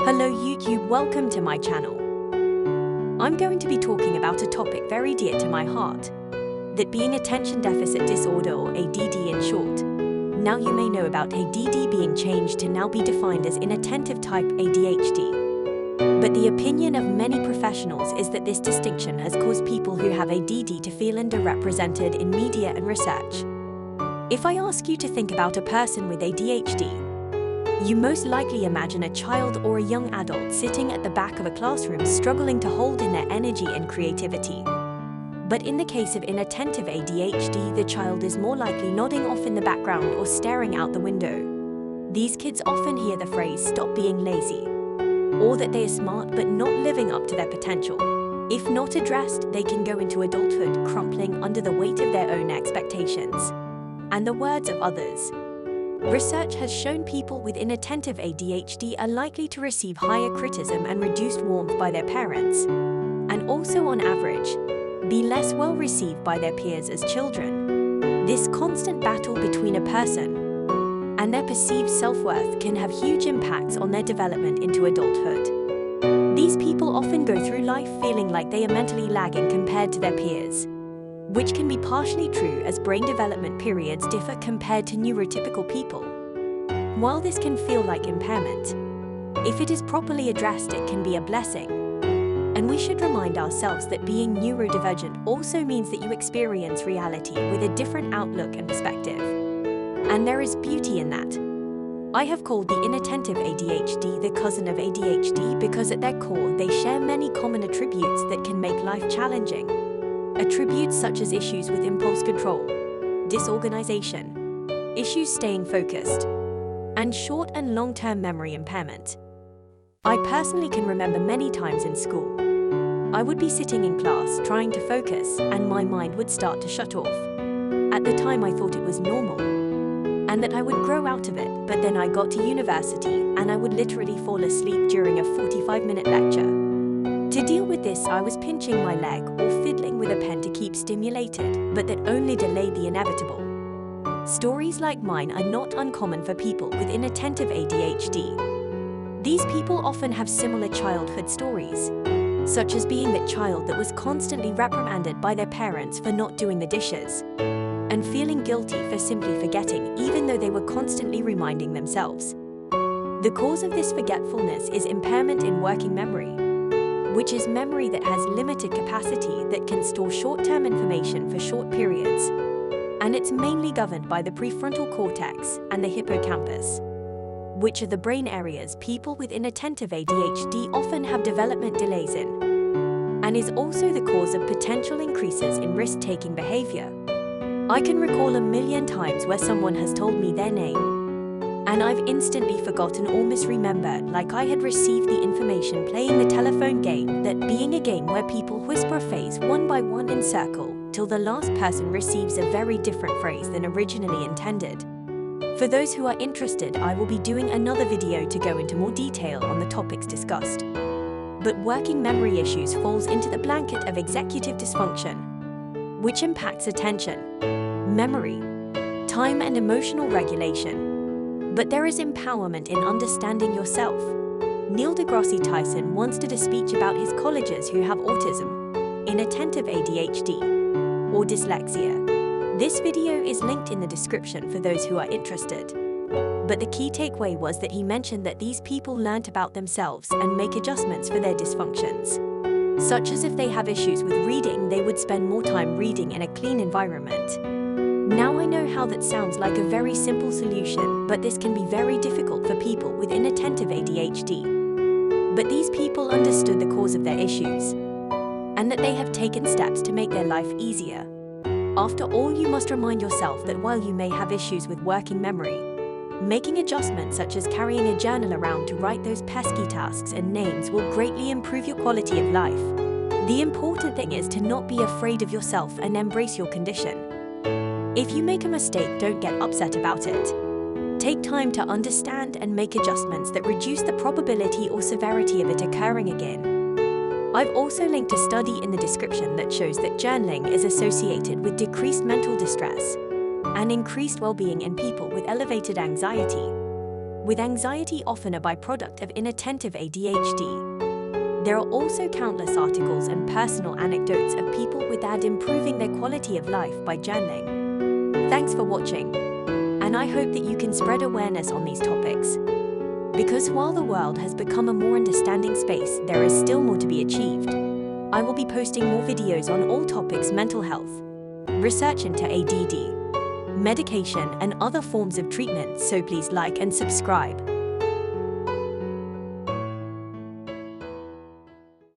Hello YouTube, welcome to my channel. I'm going to be talking about a topic very dear to my heart, that being attention deficit disorder, or ADD in short. Now you may know about ADD being changed to now be defined as inattentive type ADHD. But the opinion of many professionals is that this distinction has caused people who have ADD to feel underrepresented in media and research. If I ask you to think about a person with ADHD, you most likely imagine a child or a young adult sitting at the back of a classroom struggling to hold in their energy and creativity. But in the case of inattentive ADHD, the child is more likely nodding off in the background or staring out the window. These kids often hear the phrase, "stop being lazy," or that they are smart but not living up to their potential. If not addressed, they can go into adulthood crumpling under the weight of their own expectations and the words of others. Research has shown people with inattentive ADHD are likely to receive higher criticism and reduced warmth by their parents, and also on average, be less well received by their peers as children. This constant battle between a person and their perceived self-worth can have huge impacts on their development into adulthood. These people often go through life feeling like they are mentally lagging compared to their peers, which can be partially true as brain development periods differ compared to neurotypical people. While this can feel like impairment, if it is properly addressed, it can be a blessing. And we should remind ourselves that being neurodivergent also means that you experience reality with a different outlook and perspective. And there is beauty in that. I have called the inattentive ADHD the cousin of ADHD because at their core they share many common attributes that can make life challenging. Attributes such as issues with impulse control, disorganization, issues staying focused, and short and long-term memory impairment. I personally can remember many times in school, I would be sitting in class trying to focus and my mind would start to shut off. At the time I thought it was normal and that I would grow out of it, but then I got to university and I would literally fall asleep during a 45-minute lecture. To deal with this, I was pinching my leg or fiddling with a pen to keep stimulated, but that only delayed the inevitable. Stories like mine are not uncommon for people with inattentive ADHD. These people often have similar childhood stories, such as being that child that was constantly reprimanded by their parents for not doing the dishes, and feeling guilty for simply forgetting even though they were constantly reminding themselves. The cause of this forgetfulness is impairment in working memory, which is memory that has limited capacity that can store short-term information for short periods, and it's mainly governed by the prefrontal cortex and the hippocampus, which are the brain areas people with inattentive ADHD often have development delays in, and is also the cause of potential increases in risk-taking behavior. I can recall a million times where someone has told me their name, and I've instantly forgotten or misremembered, like I had received the information playing the telephone game, that being a game where people whisper a phrase one by one in circle till the last person receives a very different phrase than originally intended. For those who are interested, I will be doing another video to go into more detail on the topics discussed. But working memory issues falls into the blanket of executive dysfunction, which impacts attention, memory, time and emotional regulation. But there is empowerment in understanding yourself. Neil deGrasse Tyson once did a speech about his colleagues who have autism, inattentive ADHD, or dyslexia. This video is linked in the description for those who are interested. But the key takeaway was that he mentioned that these people learnt about themselves and make adjustments for their dysfunctions, such as if they have issues with reading, they would spend more time reading in a clean environment. Now I know how that sounds like a very simple solution, but this can be very difficult for people with inattentive ADHD. But these people understood the cause of their issues, and that they have taken steps to make their life easier. After all, you must remind yourself that while you may have issues with working memory, making adjustments such as carrying a journal around to write those pesky tasks and names will greatly improve your quality of life. The important thing is to not be afraid of yourself and embrace your condition. If you make a mistake, don't get upset about it. Take time to understand and make adjustments that reduce the probability or severity of it occurring again. I've also linked a study in the description that shows that journaling is associated with decreased mental distress and increased well-being in people with elevated anxiety, with anxiety often a byproduct of inattentive ADHD. There are also countless articles and personal anecdotes of people with AD improving their quality of life by journaling. Thanks for watching, and I hope that you can spread awareness on these topics. Because while the world has become a more understanding space, there is still more to be achieved. I will be posting more videos on all topics: mental health, research into ADD, medication, and other forms of treatment, so please like and subscribe.